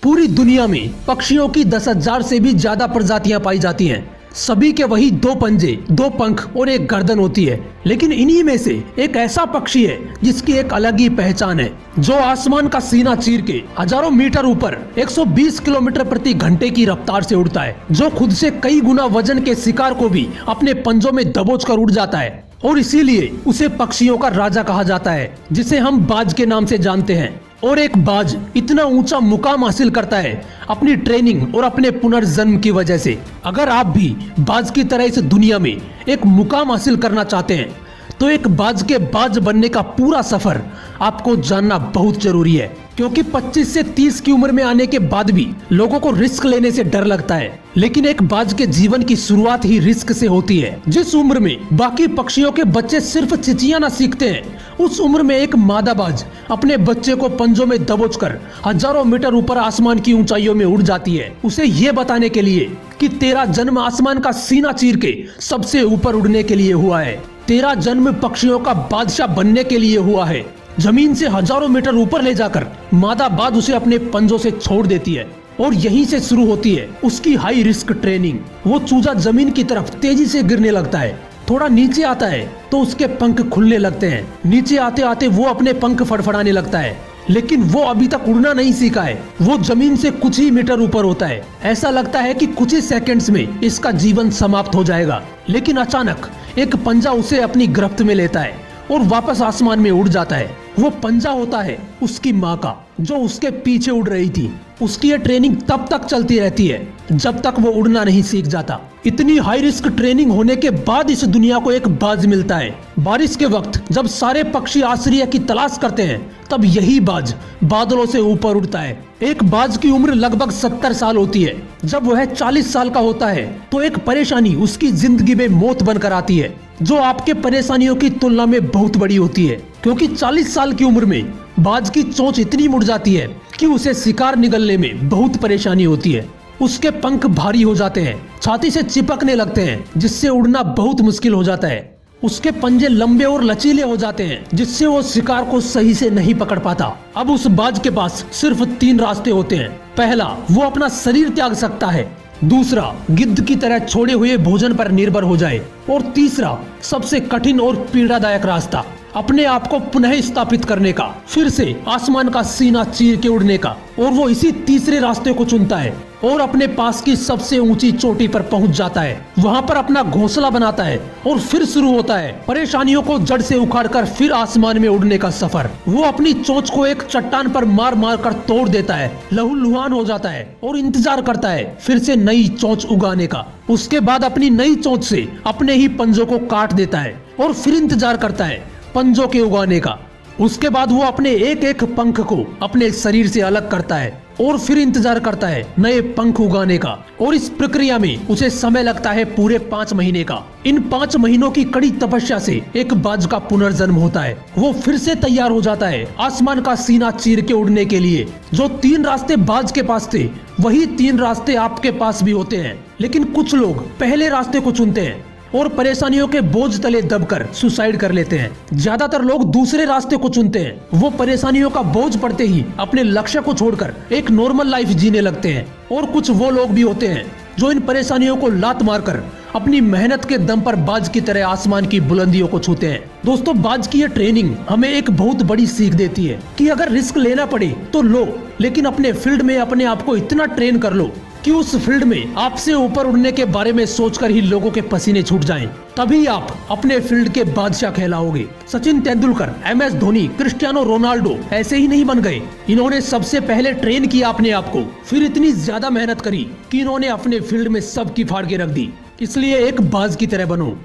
पूरी दुनिया में पक्षियों की 10,000 से भी ज्यादा प्रजातियां पाई जाती हैं। सभी के वही 2 पंजे, 2 पंख और एक गर्दन होती है। लेकिन इन्हीं में से एक ऐसा पक्षी है जिसकी एक अलग ही पहचान है, जो आसमान का सीना चीर के हजारों मीटर ऊपर 120 किलोमीटर प्रति घंटे की रफ्तार से उड़ता है, जो खुद से कई गुना वजन के शिकार को भी अपने पंजों में दबोच कर उड़ जाता है। और इसीलिए उसे पक्षियों का राजा कहा जाता है, जिसे हम बाज के नाम से जानते हैं। और एक बाज इतना ऊंचा मुकाम हासिल करता है अपनी ट्रेनिंग और अपने पुनर्जन्म की वजह से। अगर आप भी बाज की तरह इस दुनिया में एक मुकाम हासिल करना चाहते हैं तो एक बाज के बाज बनने का पूरा सफर आपको जानना बहुत जरूरी है, क्योंकि 25 से 30 की उम्र में आने के बाद भी लोगों को रिस्क लेने से डर लगता है। लेकिन एक बाज के जीवन की शुरुआत ही रिस्क से होती है। जिस उम्र में बाकी पक्षियों के बच्चे सिर्फ चिचियाना सीखते हैं, उस उम्र में एक मादा बाज अपने बच्चे को पंजों में दबोचकर हजारों मीटर ऊपर आसमान की ऊंचाइयों में उड़ जाती है, उसे ये बताने के लिए कि तेरा जन्म आसमान का सीना चीर के सबसे ऊपर उड़ने के लिए हुआ है। तेरा जन्म पक्षियों का बादशाह बनने के लिए हुआ है। जमीन से हजारों मीटर ऊपर ले जाकर मादा बाज उसे अपने पंजों से छोड़ देती है और यहीं से शुरू होती है उसकी हाई रिस्क ट्रेनिंग। वो चूजा जमीन की तरफ तेजी से गिरने लगता है। थोड़ा नीचे आता है तो उसके पंख खुलने लगते हैं। नीचे आते आते वो अपने पंख फड़फड़ाने लगता है, लेकिन वो अभी तक उड़ना नहीं सीखा है। वो जमीन से कुछ ही मीटर ऊपर होता है। ऐसा लगता है कि कुछ ही सेकंड्स में इसका जीवन समाप्त हो जाएगा। लेकिन अचानक एक पंजा उसे अपनी गिरफ्त में लेता है और वापस आसमान में उड़ जाता है। वो पंजा होता है उसकी माँ का, जो उसके पीछे उड़ रही थी। उसकी ये ट्रेनिंग तब तक चलती रहती है जब तक वो उड़ना नहीं सीख जाता। इतनी हाई रिस्क ट्रेनिंग होने के बाद इस दुनिया को एक बाज मिलता है। बारिश के वक्त जब सारे पक्षी आश्रय की तलाश करते हैं, तब यही बाज बादलों से ऊपर उड़ता है। एक बाज की उम्र लगभग 70 साल होती है। जब वह 40 साल का होता है तो एक परेशानी उसकी जिंदगी में मौत बनकर आती है, जो आपके परेशानियों की तुलना में बहुत बड़ी होती है। क्योंकि 40 साल की उम्र में बाज की चोंच इतनी मुड़ जाती है कि उसे शिकार निगलने में बहुत परेशानी होती है। उसके पंख भारी हो जाते हैं, छाती से चिपकने लगते हैं, जिससे उड़ना बहुत मुश्किल हो जाता है। उसके पंजे लंबे और लचीले हो जाते हैं, जिससे वो शिकार को सही से नहीं पकड़ पाता। अब उस बाज के पास सिर्फ 3 रास्ते होते हैं। पहला, वो अपना शरीर त्याग सकता है। दूसरा, गिद्ध की तरह छोड़े हुए भोजन पर निर्भर हो जाए। और तीसरा, सबसे कठिन और पीड़ादायक रास्ता, अपने आप को पुनः स्थापित करने का, फिर से आसमान का सीना चीर के उड़ने का। और वो इसी तीसरे रास्ते को चुनता है और अपने पास की सबसे ऊंची चोटी पर पहुंच जाता है। वहां पर अपना घोंसला बनाता है और फिर शुरू होता है परेशानियों को जड़ से उखाड़कर फिर आसमान में उड़ने का सफर। वो अपनी चोंच को एक चट्टान पर मार मार कर तोड़ देता है, लहूलुहान हो जाता है और इंतजार करता है फिर से नई चोंच उगाने का। उसके बाद अपनी नई चोंच से अपने ही पंजों को काट देता है और फिर इंतजार करता है पंजों के उगाने का। उसके बाद वो अपने एक एक पंख को अपने शरीर से अलग करता है और फिर इंतजार करता है नए पंख उगाने का। और इस प्रक्रिया में उसे समय लगता है पूरे 5 महीने का। इन 5 महीनों की कड़ी तपस्या से एक बाज का पुनर्जन्म होता है। वो फिर से तैयार हो जाता है आसमान का सीना चीर के उड़ने के लिए। जो 3 रास्ते बाज के पास थे, वही 3 रास्ते आपके पास भी होते हैं। लेकिन कुछ लोग पहले रास्ते को चुनते हैं और परेशानियों के बोझ तले दबकर सुसाइड कर लेते हैं। ज्यादातर लोग दूसरे रास्ते को चुनते हैं। वो परेशानियों का बोझ पड़ते ही अपने लक्ष्य को छोड़कर एक नॉर्मल लाइफ जीने लगते हैं। और कुछ वो लोग भी होते हैं जो इन परेशानियों को लात मारकर अपनी मेहनत के दम पर बाज की तरह आसमान की बुलंदियों को छूते हैं। दोस्तों, बाज की ये ट्रेनिंग हमें एक बहुत बड़ी सीख देती है कि अगर रिस्क लेना पड़े तो लो, लेकिन अपने फील्ड में अपने आप को इतना ट्रेन कर लो कि उस फील्ड में आपसे ऊपर उड़ने के बारे में सोचकर ही लोगों के पसीने छूट जाएं। तभी आप अपने फील्ड के बादशाह कहलाओगे। Sachin Tendulkar, MS Dhoni, Cristiano Ronaldo ऐसे ही नहीं बन गए। इन्होंने सबसे पहले ट्रेन किया अपने आप को, फिर इतनी ज्यादा मेहनत करी कि इन्होंने अपने फील्ड में सबकी फाड़ के रख दी। इसलिए एक बाज की तरह बनो।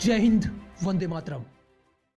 जय हिंद, वंदे मातरम।